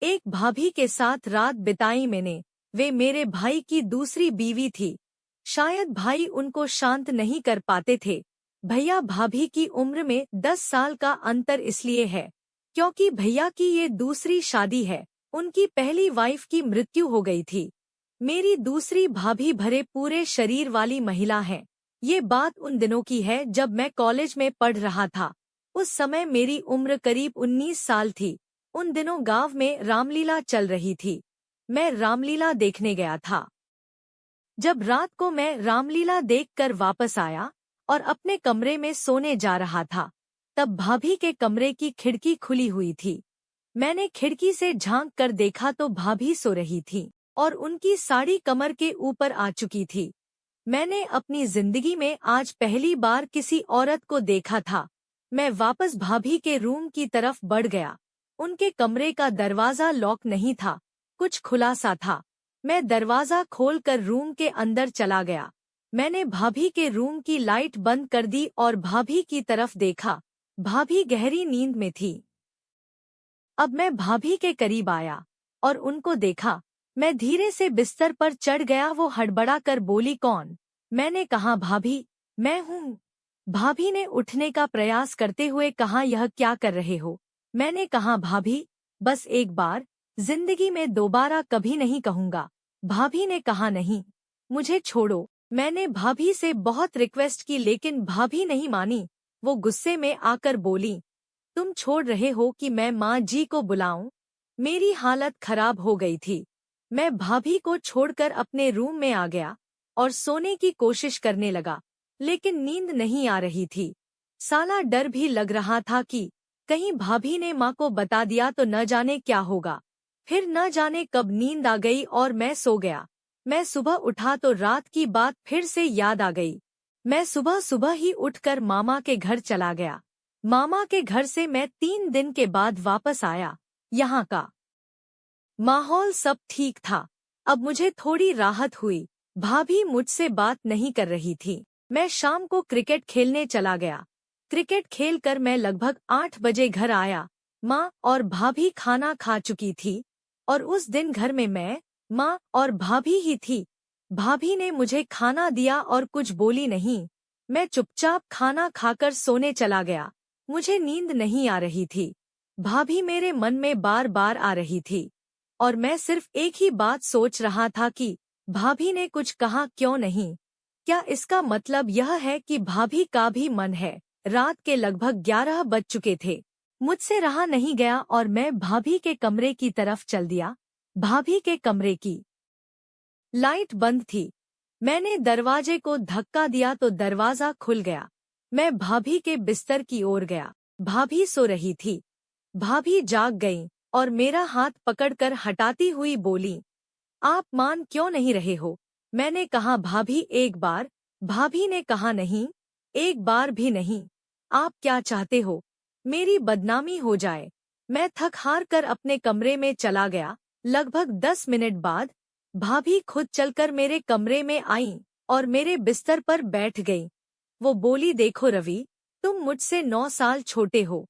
एक भाभी के साथ रात बिताई मैंने। वे मेरे भाई की दूसरी बीवी थी। शायद भाई उनको शांत नहीं कर पाते थे। भैया भाभी की उम्र में 10 साल का अंतर इसलिए है क्योंकि भैया की ये दूसरी शादी है। उनकी पहली वाइफ की मृत्यु हो गई थी। मेरी दूसरी भाभी भरे पूरे शरीर वाली महिला है। ये बात उन दिनों की है जब मैं कॉलेज में पढ़ रहा था। उस समय मेरी उम्र करीब 19 साल थी। उन दिनों गांव में रामलीला चल रही थी। मैं रामलीला देखने गया था। जब रात को मैं रामलीला देखकर वापस आया और अपने कमरे में सोने जा रहा था, तब भाभी के कमरे की खिड़की खुली हुई थी। मैंने खिड़की से झांक कर देखा तो भाभी सो रही थी और उनकी साड़ी कमर के ऊपर आ चुकी थी। मैंने अपनी जिंदगी में आज पहली बार किसी औरत को देखा था। मैं वापस भाभी के रूम की तरफ बढ़ गया। उनके कमरे का दरवाजा लॉक नहीं था, कुछ खुला सा था। मैं दरवाजा खोलकर रूम के अंदर चला गया। मैंने भाभी के रूम की लाइट बंद कर दी और भाभी की तरफ देखा। भाभी गहरी नींद में थी। अब मैं भाभी के करीब आया और उनको देखा। मैं धीरे से बिस्तर पर चढ़ गया। वो हड़बड़ा कर बोली, कौन? मैंने कहा, भाभी, मैं हूँ। भाभी ने उठने का प्रयास करते हुए कहा, यह क्या कर रहे हो? मैंने कहा, भाभी, बस एक बार, जिंदगी में दोबारा कभी नहीं कहूँगा। भाभी ने कहा, नहीं, मुझे छोड़ो। मैंने भाभी से बहुत रिक्वेस्ट की लेकिन भाभी नहीं मानी। वो गुस्से में आकर बोली, तुम छोड़ रहे हो कि मैं माँ जी को बुलाऊं? मेरी हालत खराब हो गई थी। मैं भाभी को छोड़कर अपने रूम में आ गया और सोने की कोशिश करने लगा, लेकिन नींद नहीं आ रही थी। साला डर भी लग रहा था कि कहीं भाभी ने माँ को बता दिया तो न जाने क्या होगा। फिर न जाने कब नींद आ गई और मैं सो गया। मैं सुबह उठा तो रात की बात फिर से याद आ गई। मैं सुबह सुबह ही उठकर मामा के घर चला गया। मामा के घर से मैं 3 दिन के बाद वापस आया। यहाँ का माहौल सब ठीक था। अब मुझे थोड़ी राहत हुई। भाभी मुझसे बात नहीं कर रही थी। मैं शाम को क्रिकेट खेलने चला गया। क्रिकेट खेलकर मैं लगभग 8 बजे घर आया। माँ और भाभी खाना खा चुकी थी और उस दिन घर में मैं, माँ और भाभी ही थी। भाभी ने मुझे खाना दिया और कुछ बोली नहीं। मैं चुपचाप खाना खाकर सोने चला गया। मुझे नींद नहीं आ रही थी। भाभी मेरे मन में बार बार आ रही थी और मैं सिर्फ एक ही बात सोच रहा था कि भाभी ने कुछ कहा क्यों नहीं? क्या इसका मतलब यह है कि भाभी का भी मन है? रात के लगभग 11 बज चुके थे। मुझसे रहा नहीं गया और मैं भाभी के कमरे की तरफ चल दिया। भाभी के कमरे की लाइट बंद थी। मैंने दरवाजे को धक्का दिया तो दरवाजा खुल गया। मैं भाभी के बिस्तर की ओर गया। भाभी सो रही थी। भाभी जाग गईं और मेरा हाथ पकड़कर हटाती हुई बोली, आप मान क्यों नहीं रहे हो? मैंने कहा, भाभी एक बार। भाभी ने कहा, नहीं, एक बार भी नहीं। आप क्या चाहते हो? मेरी बदनामी हो जाए? मैं थक हार कर अपने कमरे में चला गया। लगभग 10 मिनट बाद भाभी खुद चलकर मेरे कमरे में आईं और मेरे बिस्तर पर बैठ गईं। वो बोली, देखो रवि, तुम मुझसे 9 साल छोटे हो।